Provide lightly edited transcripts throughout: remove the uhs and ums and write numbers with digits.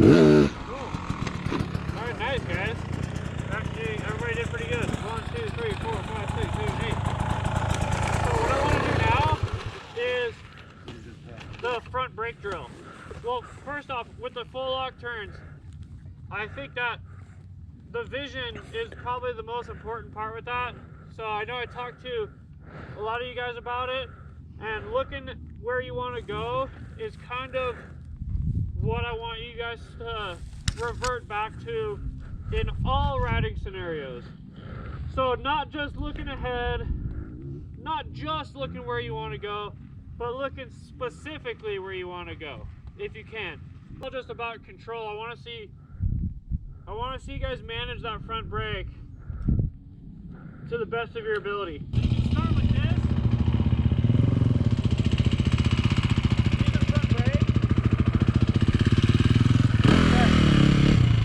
Alright, nice guys. Actually, everybody did pretty good. 1, 2, 3, 4, 5, 6, 7, 8. So what I want to do now is the front brake drill. Well, first off, with the full lock turns, I think that the vision is probably the most important part with that. So I know I talked to a lot of you guys about it, and looking where you want to go is kind of what I want you guys to revert back to in all riding scenarios. So not just looking ahead, not just looking where you want to go, but looking specifically where you want to go, if you can. It's not just about control. I want to see you guys manage that front brake to the best of your ability. You can start with this. See the front brake? Okay.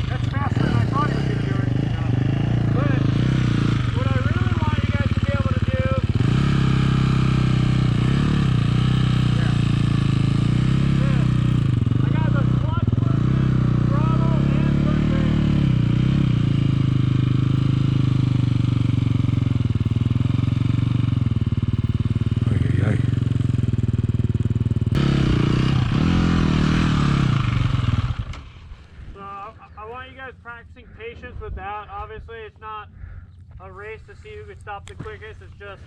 That's faster than I thought it was going to do it. But what I really want you guys to be able to do, I got the clutch working, throttle, and front brake. Practicing patience with that. Obviously it's not a race to see who can stop the quickest. It's just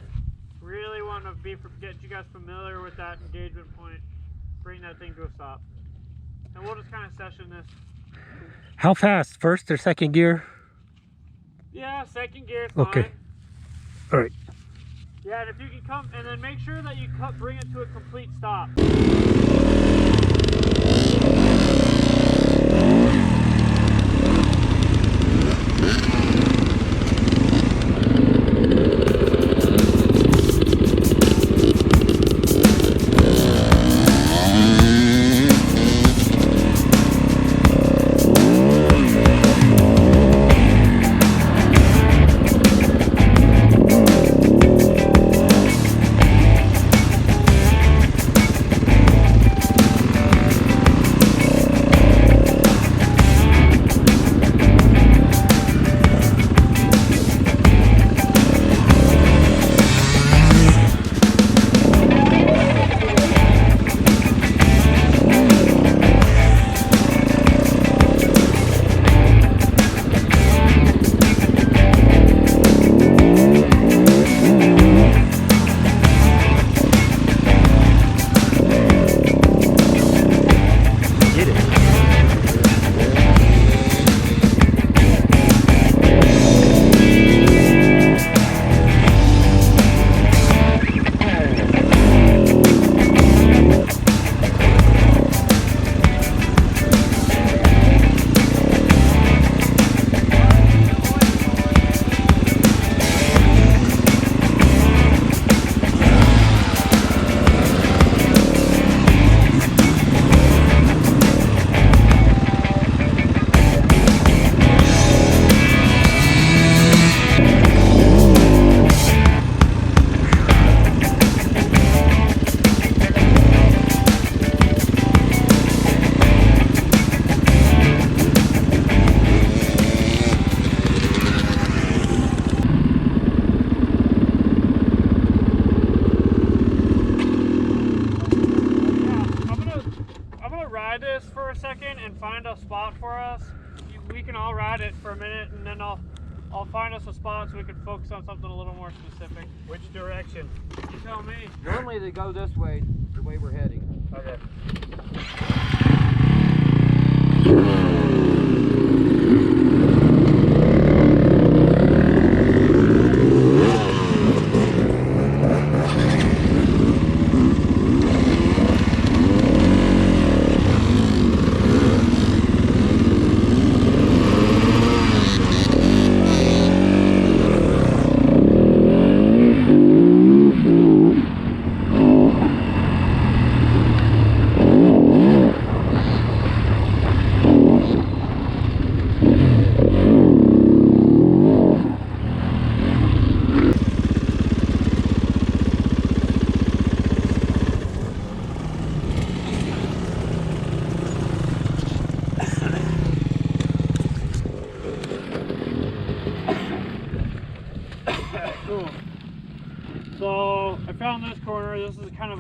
really want to get you guys familiar with that engagement point, bring that thing to a stop, and we'll just kind of session this. How fast? First or second gear? Yeah, second gear is okay. Fine. All right. Yeah, and if you can come and then make sure that you bring it to a complete stop. This for a second and find a spot for us. We can all ride it for a minute, and then I'll find us a spot so we can focus on something a little more specific. Which direction? You tell me. Normally they go this way, the way we're heading. Okay.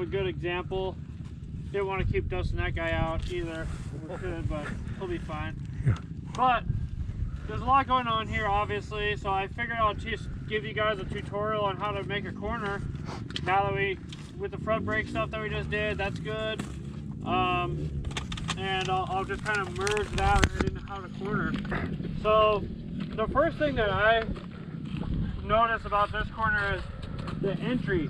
a good example. Didn't want to keep dusting that guy out either. We could, but he'll be fine. Yeah. But there's a lot going on here, obviously, so I figured I'll just give you guys a tutorial on how to make a corner. Now that with the front brake stuff that we just did, that's good. And I'll just kind of merge that right into how to corner. So the first thing that I notice about this corner is the entry.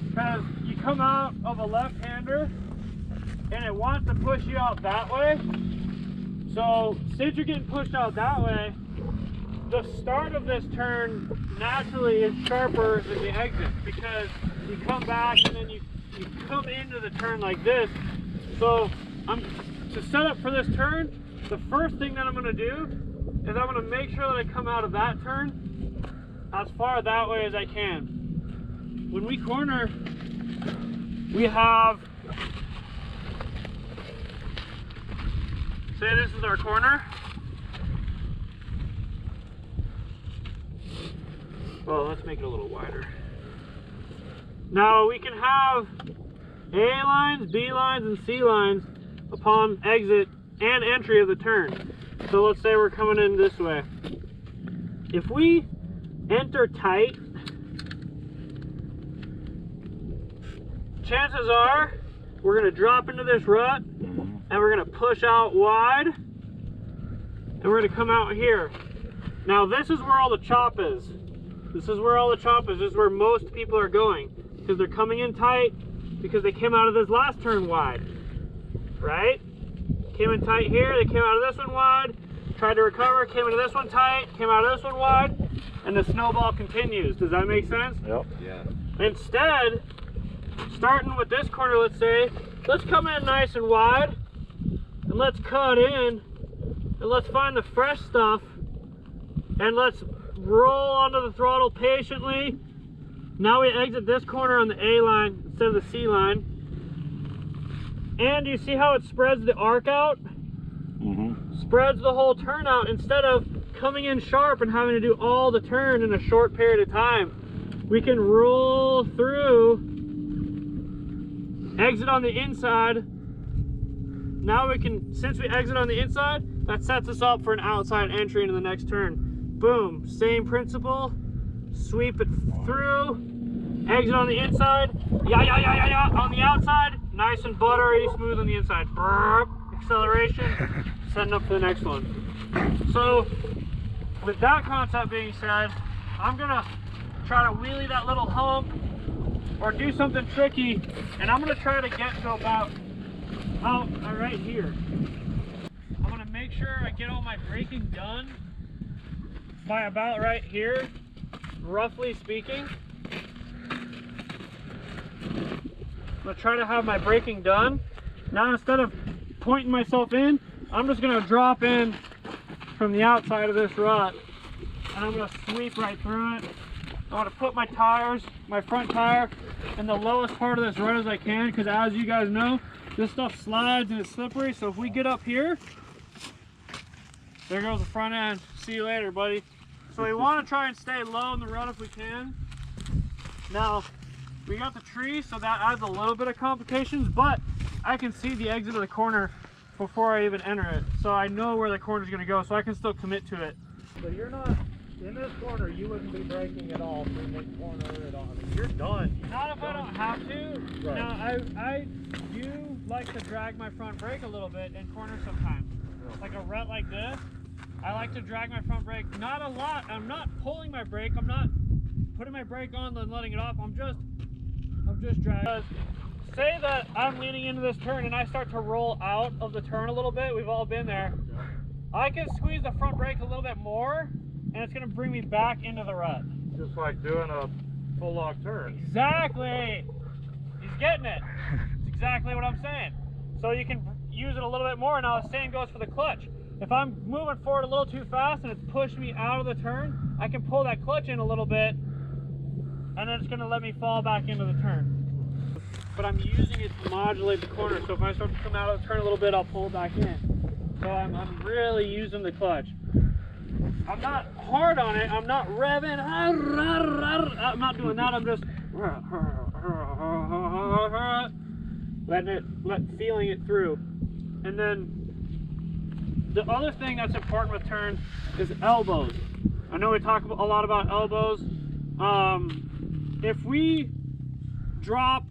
Because you come out of a left-hander and it wants to push you out that way. So since you're getting pushed out that way, the start of this turn naturally is sharper than the exit, because you come back and then you come into the turn like this. So to set up for this turn, the first thing that I'm going to do is I'm going to make sure that I come out of that turn as far that way as I can. When we corner, we have, say this is our corner. Well, let's make it a little wider. Now we can have A lines, B lines, and C lines upon exit and entry of the turn. So let's say we're coming in this way. If we enter tight, chances are we're going to drop into this rut and we're going to push out wide and we're going to come out here. Now this is where all the chop is. This is where all the chop is. This is where most people are going, because they're coming in tight because they came out of this last turn wide, right? Came in tight here, they came out of this one wide, tried to recover, came into this one tight, came out of this one wide, and the snowball continues. Does that make sense? Yep. Yeah. Instead, starting with this corner, let's say, let's come in nice and wide, and let's cut in, and let's find the fresh stuff, and let's roll onto the throttle patiently. Now we exit this corner on the A line instead of the C line. And you see how it spreads the arc out? Spreads the whole turn out instead of coming in sharp and having to do all the turn in a short period of time. We can roll through, exit on the inside. Now we can, since we exit on the inside, that sets us up for an outside entry into the next turn. Boom, same principle, sweep it through, exit on the inside, yeah, on the outside, nice and buttery smooth on the inside. Brrr, acceleration, setting up for the next one. So with that concept being said, I'm gonna try to wheelie that little hump or do something tricky, and I'm gonna try to get to about right here. I'm gonna make sure I get all my braking done by about right here, roughly speaking. I'm gonna try to have my braking done. Now instead of pointing myself in, I'm just gonna drop in from the outside of this rut, and I'm gonna sweep right through it. I want to put my tires, my front tire, in the lowest part of this rut as I can, because as you guys know, this stuff slides and it's slippery. So if we get up here, there goes the front end. See you later, buddy. So we want to try and stay low in the rut if we can. Now, we got the tree, so that adds a little bit of complications, but I can see the exit of the corner before I even enter it. So I know where the corner is going to go, so I can still commit to it. So you're not, in this corner, you wouldn't be braking at all through this corner at all. I mean, you're done. Not if I don't have to. Right. Now, I do like to drag my front brake a little bit in corners sometimes. Like a rut like this, I like to drag my front brake. Not a lot. I'm not pulling my brake. I'm not putting my brake on then letting it off. I'm just dragging. Say that I'm leaning into this turn and I start to roll out of the turn a little bit. We've all been there. I can squeeze the front brake a little bit more, and it's going to bring me back into the rut. Just like doing a full log turn. Exactly. He's getting it. It's exactly what I'm saying. So you can use it a little bit more. Now the same goes for the clutch. If I'm moving forward a little too fast and it's pushed me out of the turn, I can pull that clutch in a little bit, and then it's going to let me fall back into the turn. But I'm using it to modulate the corner. So if I start to come out of the turn a little bit, I'll pull it back in. So I'm really using the clutch. I'm not hard on it. I'm not revving. I'm not doing that. I'm just feeling it through. And then the other thing that's important with turns is elbows. I know we talk a lot about elbows. If we drop,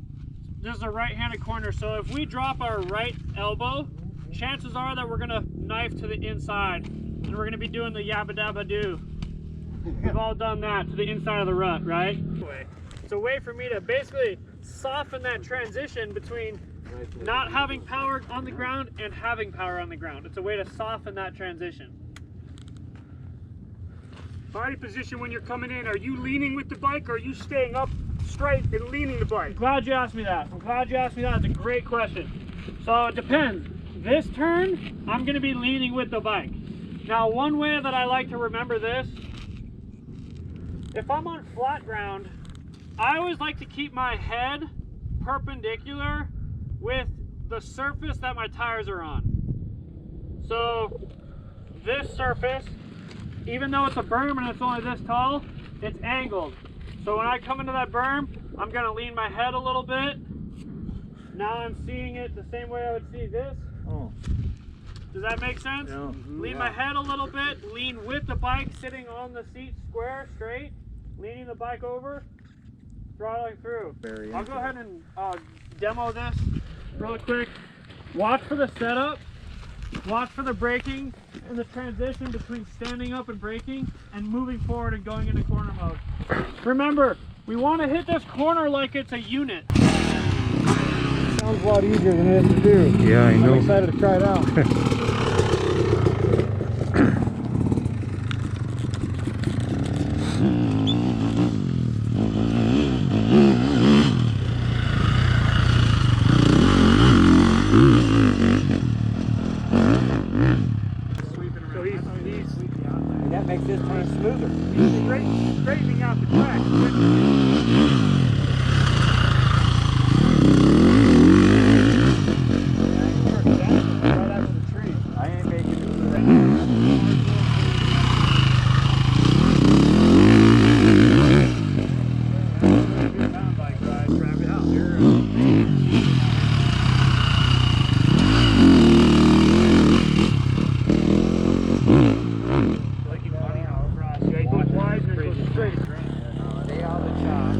this is a right-handed corner, so if we drop our right elbow, chances are that we're gonna knife to the inside, and we're gonna be doing the yabba dabba do. We've all done that to the inside of the rut, right? It's a way for me to basically soften that transition between not having power on the ground and having power on the ground. It's a way to soften that transition. Body position when you're coming in, are you leaning with the bike or are you staying up straight and leaning the bike? I'm glad you asked me that. It's a great question. So it depends. This turn, I'm going to be leaning with the bike. Now, one way that I like to remember this, if I'm on flat ground, I always like to keep my head perpendicular with the surface that my tires are on. So this surface, even though it's a berm and it's only this tall, it's angled. So when I come into that berm, I'm gonna lean my head a little bit. Now I'm seeing it the same way I would see this. Oh. Does that make sense? Yeah. Lean my head a little bit, lean with the bike sitting on the seat square, straight, leaning the bike over, throttling through. I'll go ahead and demo this really quick. Watch for the setup, watch for the braking, and the transition between standing up and braking and moving forward and going into corner mode. Remember, we want to hit this corner like it's a unit. Sounds a lot easier than it is to do. Yeah, I know. I'm excited to try it out. That makes this turn smoother. He's straightening out the track. I ain't making it through that. Mountain bike ride, drive it out there. Like you money out across. Yeah, he goes wide and then goes straight. Stay out of the shot.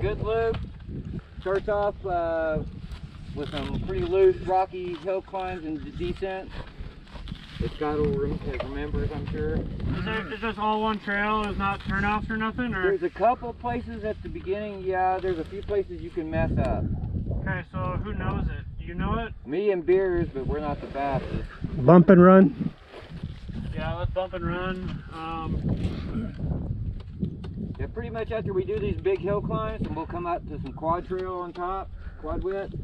Good loop, starts off with some pretty loose rocky hill climbs and descents. It's got it remembers, I'm sure. Is this all one trail? Is not turnoffs or nothing? Or? There's a couple places at the beginning, yeah, there's a few places you can mess up. Okay, so who knows it? Do you know it? Me and Beers, but we're not the fastest. Bump and run. Yeah, let's bump and run. Yeah, pretty much after we do these big hill climbs, and we'll come out to some quad trail on top, quad width.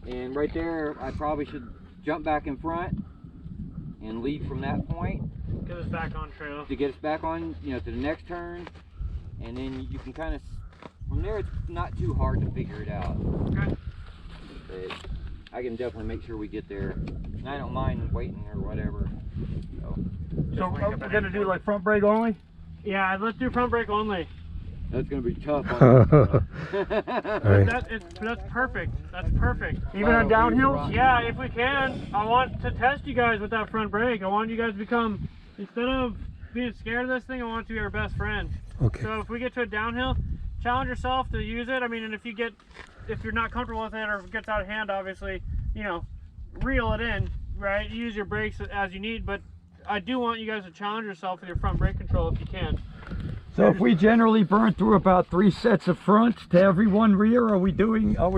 And right there, I probably should jump back in front and lead from that point. Get us back on trail. To get us back on, you know, to the next turn. And then you can kind of, from there it's not too hard to figure it out. Okay. But I can definitely make sure we get there. And I don't mind waiting or whatever. So are we going to do like front brake only? Yeah, let's do front brake only. That's going to be tough on Right. That's perfect. That's perfect. Even on downhills? Yeah, if we can. I want to test you guys with that front brake. I want you guys to become, instead of being scared of this thing, I want it to be our best friend. Okay. So if we get to a downhill, challenge yourself to use it. I mean, and if you're not comfortable with it or if it gets out of hand, obviously, you know, reel it in, right? Use your brakes as you need, but I do want you guys to challenge yourself with your front brake control if you can. So if we generally burn through about 3 sets of front to every one rear, are we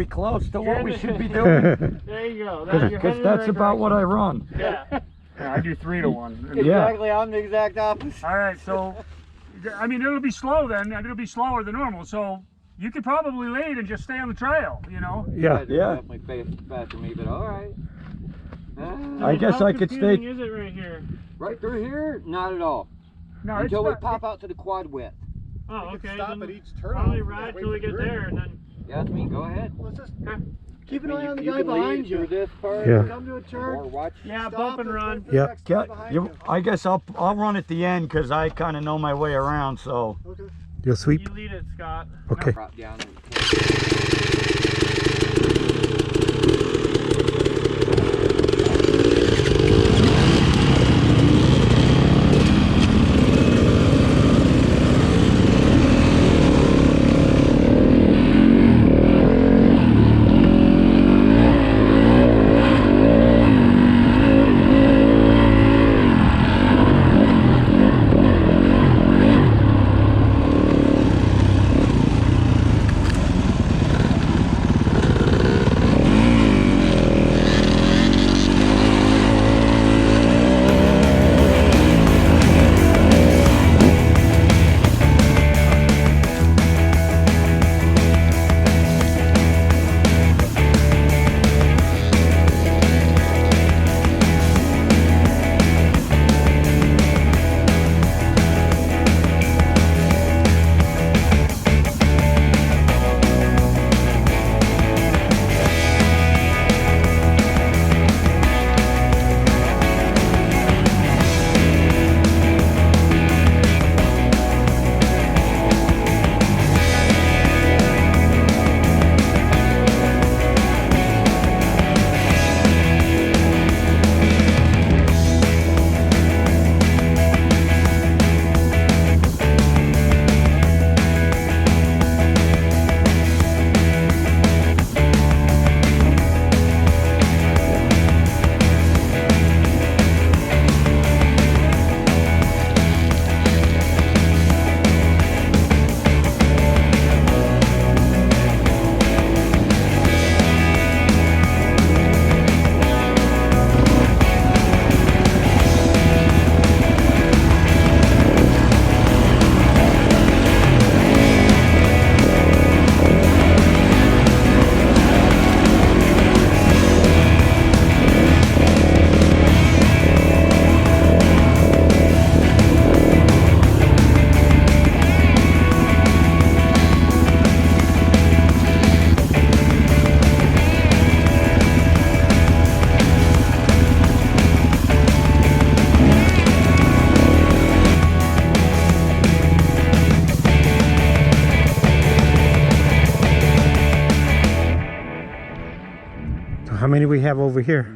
close to what we should be doing? There you go. Because that's about what I run. Yeah. Yeah, I do 3 to 1. Exactly, I'm the exact opposite. All right, so, I mean, it'll be slow then, and it'll be slower than normal, so you could probably lead and just stay on the trail, you know? Yeah. Yeah. Definitely faster me, but all right. I guess How I could confusing stay. is it right here? Right through here, not at all. No, Until we it's pop out to the quad width. Oh, okay. Stop then at each turn. probably ride till we get there and then. Yeah, that's me. Go ahead. Let's just Okay. keep an I mean, eye on the you guy can lead behind through you. this part. Yeah. Come to a Or turn. watch. Yeah, Stop bump and and run. wait for the Yep. next guy Yeah, behind you, you. I guess I'll run at the end because I kind of know my way around. So Okay. You'll sweep? You lead it, Scott. Okay. Drop down. How many we have over here?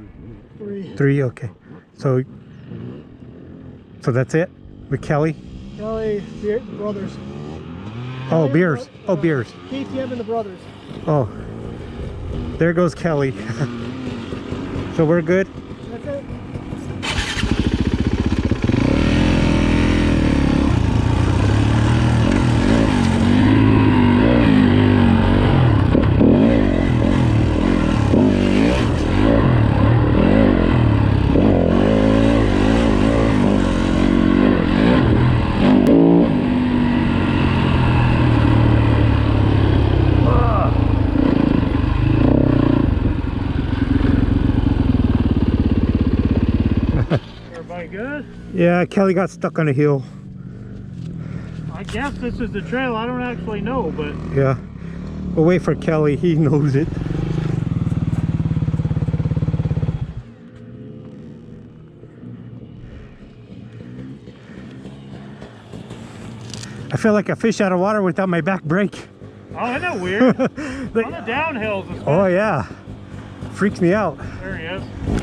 Three, okay. So that's it with Kelly? Kelly, brothers. Oh, beers. Oh, beers. Keith, Yim, and the brothers. Oh, there goes Kelly. So we're good? That's it. Everybody good? Yeah, Kelly got stuck on a hill. I guess this is the trail. I don't actually know, but Yeah. We'll wait for Kelly. He knows it. I feel like a fish out of water without my back brake. oh, isn't that weird? On the downhills. Oh yeah. Freaks me out. There he is.